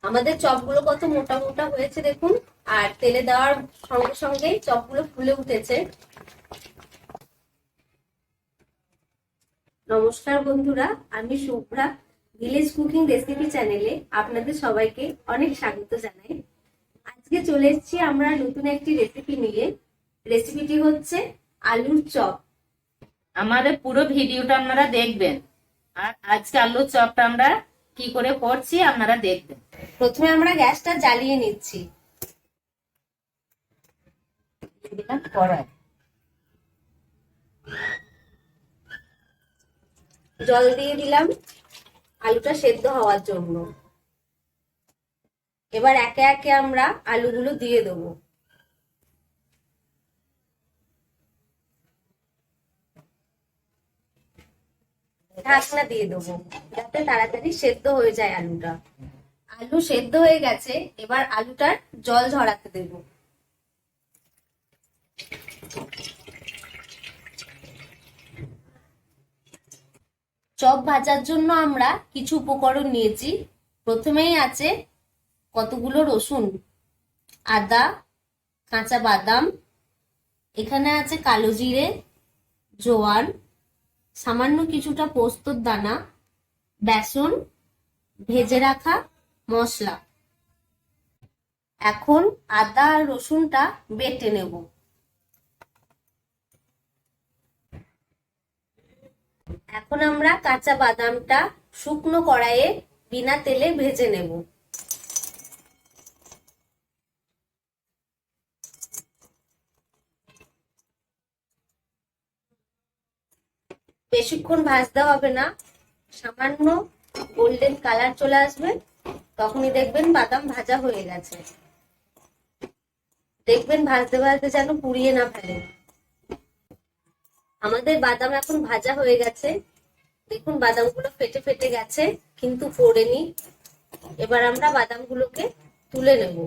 আমাদের চপগুলো কত মোটা মোটা হয়েছে দেখুন, আর তেলে দেওয়ার সঙ্গে সঙ্গেই চপগুলো ফুলে উঠেছে। নমস্কার বন্ধুরা, আমি শুভ্রা ভিলেজ কুকিং রেসিপি চ্যানেলে আপনাদের সবাইকে অনেক স্বাগত জানাই। আজকে চলে এসেছি আমরা নতুন একটি রেসিপি নিয়ে। রেসিপিটি হচ্ছে আলুর চপ। আমাদের পুরো ভিডিওটা আপনারা দেখবেন, আর আজকে আলুর চপটা আমরা কি করে করছি আপনারা দেখবেন। প্রথমে আমরা গ্যাসটা জ্বালিয়ে নিচ্ছি। কড়াই জল দিয়ে দিলাম আলুটা সেদ্ধ হওয়ার জন্য। এবার একে একে আমরা আলুগুলো দিয়ে দেবো। ঢাকনা দিয়ে দেবো যাতে তাড়াতাড়ি সেদ্ধ হয়ে যায় আলুটা। আলু সেদ্ধ হয়ে গেছে, এবার আলুটার জল ঝরাতে দেবো। চপ ভাজার জন্য আমরা কিছু উপকরণ নিয়েছি। প্রথমেই আছে কতগুলো রসুন, আদা, কাঁচা বাদাম, এখানে আছে কালো জিরে, জোয়ান, সামান্য কিছুটা পোস্তর দানা, বেসন, ভেজে রাখা মশলা। এখন আদা আর রসুনটা বেটে নেব। এখন আমরা কাঁচা বাদামটা শুকনো কড়াইয়ে বিনা তেলে ভেজে নেব। বেশিক্ষণ ভাজতে হবে না, সামান্য গোল্ডেন কালার চলে আসবে, তখনই দেখবেন বাদাম ভাজা হয়ে গেছে। দেখবেন ভাজতে ভাজতে যেন পুড়িয়ে না ফেলে। আমাদের বাদাম এখন ভাজা হয়ে গেছে, দেখুন বাদামগুলো ফেটে ফেটে গেছে কিন্তু পোড়েনি। এবার আমরা বাদামগুলোকে তুলে নেব।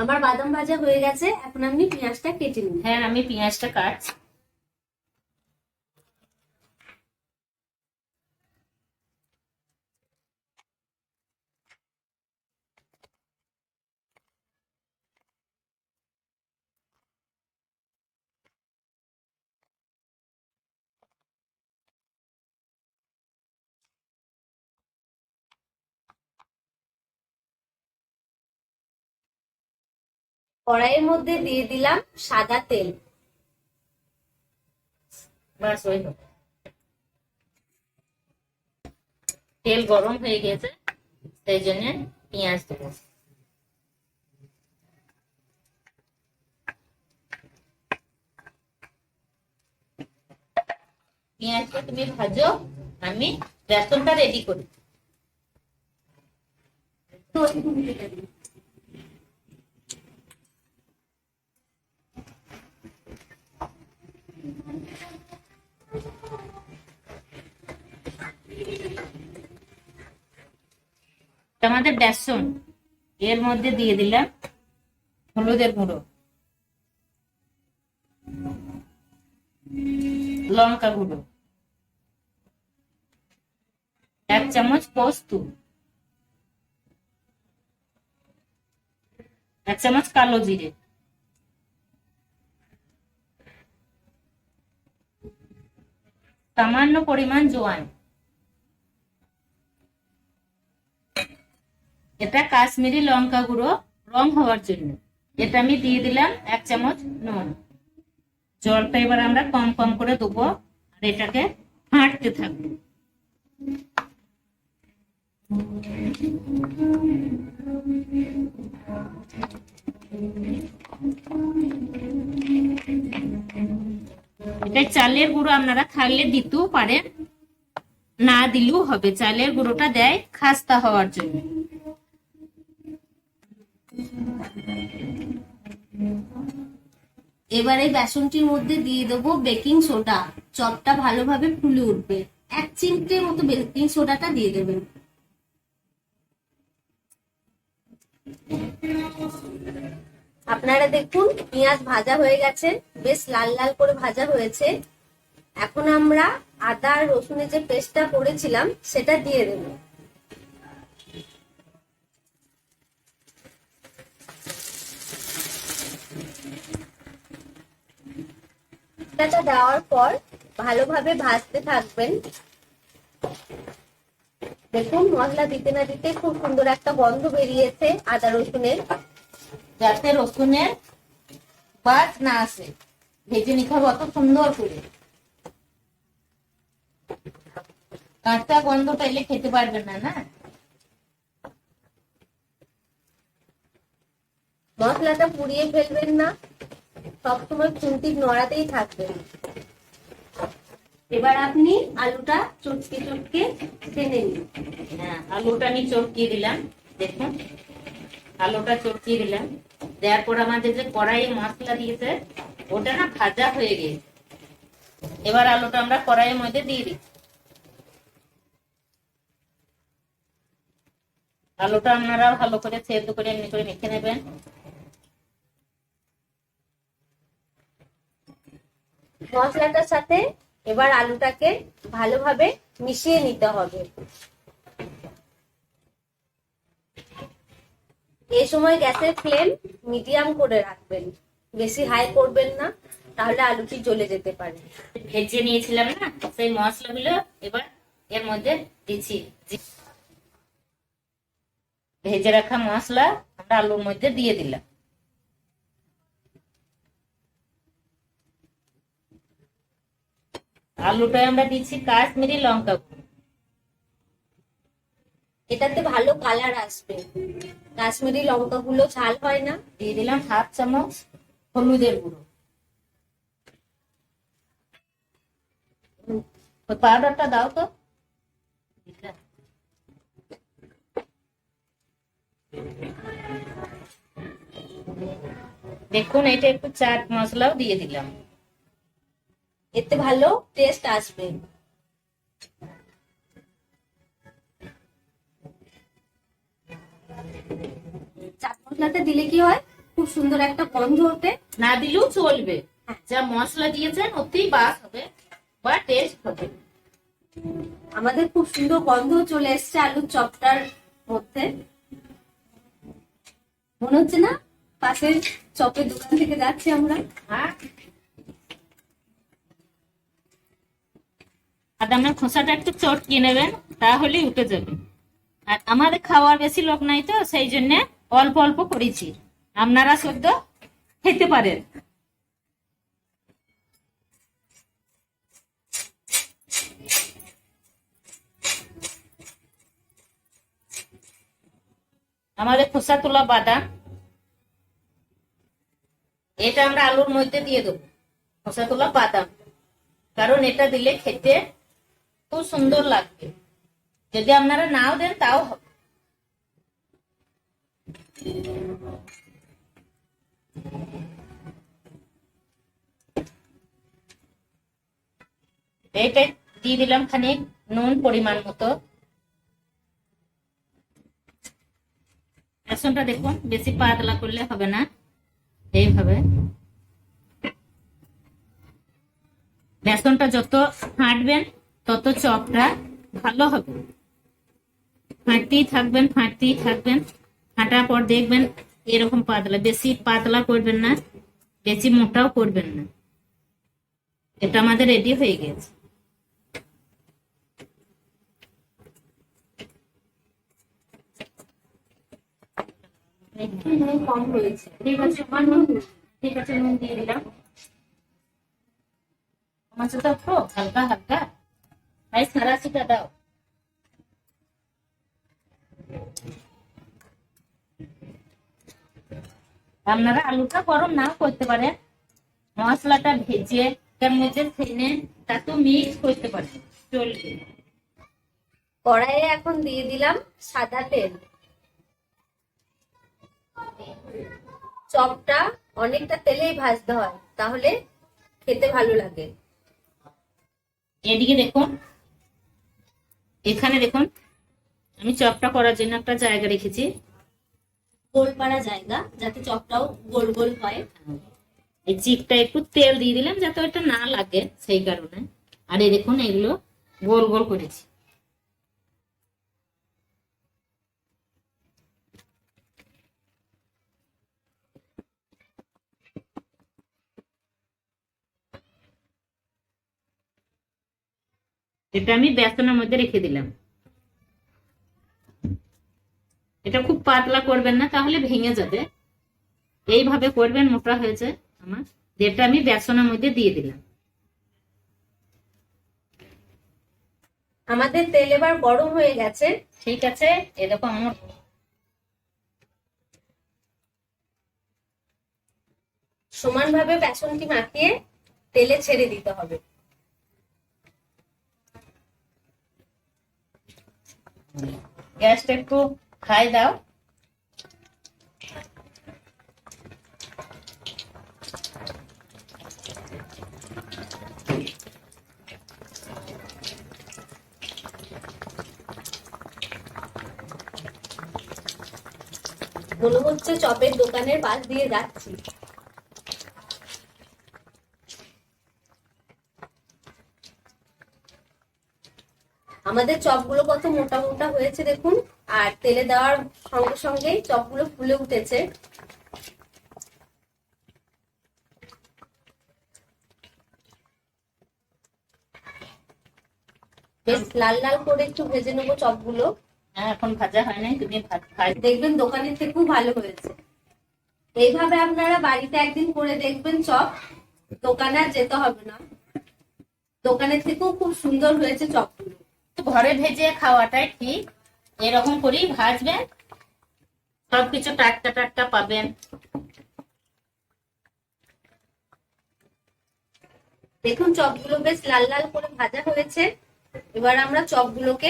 আমার বাদাম ভাজা হয়ে গেছে, এখন আমি পেঁয়াজটা কেটে নিই। হ্যাঁ, আমি পেঁয়াজটা কাটছি। কড়াইয়ের মধ্যে দিয়ে দিলাম সাদা তেল। বাস ওই তেল গরম হয়ে গেছে, সেই জন্য পেঁয়াজ দেবো। পেঁয়াজটা তুমি ভাজো, আমি বেসনটা রেডি করি। আমাদের বেসন এর মধ্যে দিয়ে দিলাম হলুদের গুঁড়ো, লঙ্কা গুঁড়ো, 1 চামচ পোস্ত, 1 চামচ কালো জিরে, সামান্য পরিমাণ জোয়ান। এটা কাশ্মীরি লঙ্কা গুঁড়ো রং হওয়ার জন্য। এটা আমি দিয়ে দিলাম 1 চামচ নুন। জলটা এবার আমরা কম কম করে দেবো, আর এটাকে ফাটতে থাকবো। এটা চালের গুঁড়ো আপনারা থাকলে দিতেও পারেন, না দিলেও হবে। চালের গুঁড়োটা দেয় খাস্তা হওয়ার জন্য। এবারে বেসনটির মধ্যে দিয়ে দেবো বেকিং সোডা। চপটা ভালোভাবে ফুলে উঠবে। 1 চিমটের মতো বেকিং সোডাটা দিয়ে দেবেন। আপনারা দেখুন পেঁয়াজ ভাজা হয়ে গেছে, বেশ লাল লাল করে ভাজা হয়েছে। এখন আমরা আদা আর রসুনের যে পেস্টটা করেছিলাম সেটা দিয়ে দেব। এটা দেওয়ার পর ভালোভাবে ভাজতে থাকবেন। দেখুন মশলা দিতে না দিতে খুব সুন্দর একটা গন্ধ বেরিয়েছে আদা রসুনের। যাতে রসুনের বাদ না আসে, ভেজে নিতে হবে অত সুন্দর করে। কাঁচা গন্ধটা এলে খেতে পারবেন না। না, মশলাটা পুড়িয়ে ফেলবেন না, সবসময় খুন্তির নড়াতেই থাকবেন। এবার আপনি আলুটা চটকে চটকে টেনে নিন। হ্যাঁ, আলুটা আমি চটকিয়ে দিলাম। দেখুন আলুটা চটকিয়ে দিলাম, দেওয়ার পর আমাদের যে কড়াইয়ে মশলা দিয়েছে ওটা না ভাজা হয়ে গেছে। এবার আলুটা আমরা কড়াইয়ের মধ্যে দিয়ে দিই। আলুটা আপনারা ভালো করে সেদ্ধ করে এমনি করে মেখে নেবেন। মশলাটার সাথে এবার আলুটাকে ভালোভাবে মিশিয়ে নিতে হবে। এই সময় গ্যাসের ফ্লেম মিডিয়াম করে রাখবেন, বেশি হাই করবেন না, তাহলে আলুটি জ্বলে যেতে পারে। ভেজে নিয়েছিলাম না সেই মশলাগুলো এবার এর মধ্যে দিচ্ছি। ভেজে রাখা মশলা আমরা আলুর মধ্যে দিয়ে দিলাম। আলুটায় আমরা দিচ্ছি কাশ্মীরি লঙ্কা গুঁড়ো। এটাতে ভালো কালার আসবে, কাশ্মীরি লঙ্কাগুলো ঝাল হয় না। দিয়ে দিলাম 1/2 চামচ হলুদের গুঁড়ো। ওই পাউডারটা দাও তো। দেখুন এটা একটু চাট মশলাও দিয়ে দিলাম, এতে ভালো টেস্ট আসবে। চাট মশলাটা দিলে কি হয়, খুব সুন্দর একটা গন্ধ ওঠে। না দিলেও চলবে, যা মশলা দিয়েছেন ওতেই বাস হবে বা টেস্ট হবে। আমাদের খুব সুন্দর গন্ধ চলে এসছে আলুর চপটার মধ্যে। মনে হচ্ছে না পাশের চপের দোকান থেকে যাচ্ছি আমরা। আর আপনার খোসাটা একটু চটকিয়ে নেবেন, তাহলেই উঠে যাবে। আর আমাদের খাওয়ার বেশি লোক নাই তো সেই জন্য অল্প অল্প করেছি, আপনারা সদ্য খেতে পারেন। আমাদের খোসা তোলা বাদাম এটা আমরা আলুর মধ্যে দিয়ে দেবো, খোসা তোলা বাদাম, কারণ এটা দিলে খেতে খুব সুন্দর লাগবে। যদি আপনারা নাও দেন তাও হবে। এইটা দিয়ে দিলাম খানিক নুন পরিমাণ মতো। বেসনটা দেখুন বেশি পাতলা করলে হবে না, এইভাবে বেসনটা যত ফাটবেন তত চপটা ভালো হবে। ফাটতেই থাকবেন ফাটতেই থাকবেন, ফাটার পর দেখবেন এরকম পাতলা, বেশি পাতলা করবেন না, বেশি মোটাও করবেন না। এটা আমাদের রেডি হয়ে গেছে। একটু নুন কম হয়েছে। ঠিক আছে, ঠিক আছে, নুন দিয়ে দিলাম। মাছটা তো হালকা হালকা তাই সারাশিটা দাও। আপনারা আলুটা গরম নাও করতে পারেন, মশলাটা ভেজে তার মধ্যে ফেনে তাতে মিক্স করতে পারেন, চলবে। কড়াইয়ে এখন দিয়ে দিলাম সাদা তেল। চপটা অনেকটা তেলেই ভাজতে হয়, তাহলে খেতে ভালো লাগে। এদিকে দেখুন, এখানে দেখুন আমি চপটা করার জন্য একটা জায়গা রেখেছি। গোল পাড়া জায়গা, যাতে চপটাও গোল গোল হয়। এই চিপটা একটু তেল দিয়ে দিলাম যাতে ওটা না লাগে, সেই কারণে। আর এই দেখুন এগুলো গোল গোল করেছি। এটা আমি বেসনের মধ্যে রেখে দিলাম। এটা খুব পাতলা করবেন না, তাহলে ভেঙে যাবে। এইভাবে করবেন, মোটা হয়েছে আমার। যেটা আমি বেসনের মধ্যে দিয়ে দিলাম। আমাদের তেল এবার গরম হয়ে গেছে। ঠিক আছে, এরকম আমার সমানভাবে বেসনটি মাখিয়ে তেলে ছেড়ে দিতে হবে। গ্যাসটা একটু হাই দাও। মনে হচ্ছে চপের দোকানের পাশ দিয়ে যাচ্ছি। আমাদের চপগুলো কত মোটা মোটা হয়েছে দেখুন, আর তেলে দেওয়ার সঙ্গে সঙ্গে চপগুলো ফুলে উঠেছে। বেশ লাল লাল করে একটু ভেজে নেবো চপগুলো। এখন ভাজা হয় নাই, তুমি দেখবেন দোকানের থেকেও ভালো হয়েছে। এইভাবে আপনারা বাড়িতে একদিন করে দেখবেন চপ, দোকানে আর যেতে হবে না। দোকানের থেকেও খুব সুন্দর হয়েছে চপগুলো। ঘরে ভেজে খাওয়াটাই ঠিক। এরকম করেই ভাজবেন, সবকিছু টাটকা টাটকা পাবেন। দেখুন চপগুলো বেশ লাল লাল করে ভাজা হয়েছে। এবার আমরা চপগুলোকে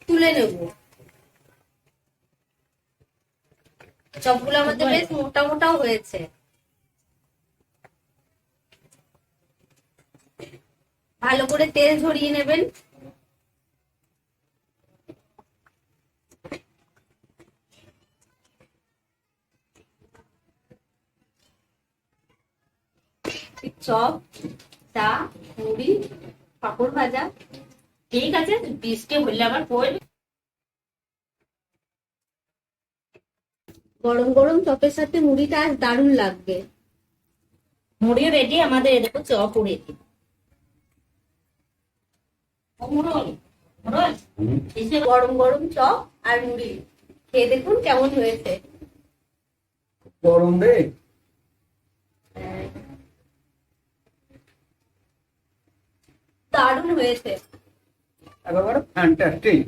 তুলে নেব। চপগুলো আমাদের বেশ মোটা মোটাও হয়েছে। ভালো করে তেল ঝরিয়ে নেবেন। চপ, চা, মুড়ি, পাঁপড় ভাজা। ঠিক আছে, বৃষ্টি হলে আবার পড়বে। গরম গরম চপের সাথে মুড়িটা আজ দারুণ লাগবে। মুড়ি রেডি আমাদের, দেখো চপ রেডি। গরম গরম চপ আর মুড়ি খেয়ে দেখুন কেমন হয়েছে। গরম রে, দারুণ হয়েছে, একেবারে ফ্যান্টাস্টিক।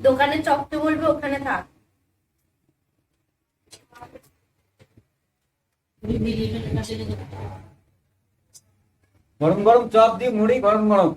দোকানে চপতে বলবে ওখানে থাক। গরম গরম চপ দিয়ে মুড়ি, গরম গরম।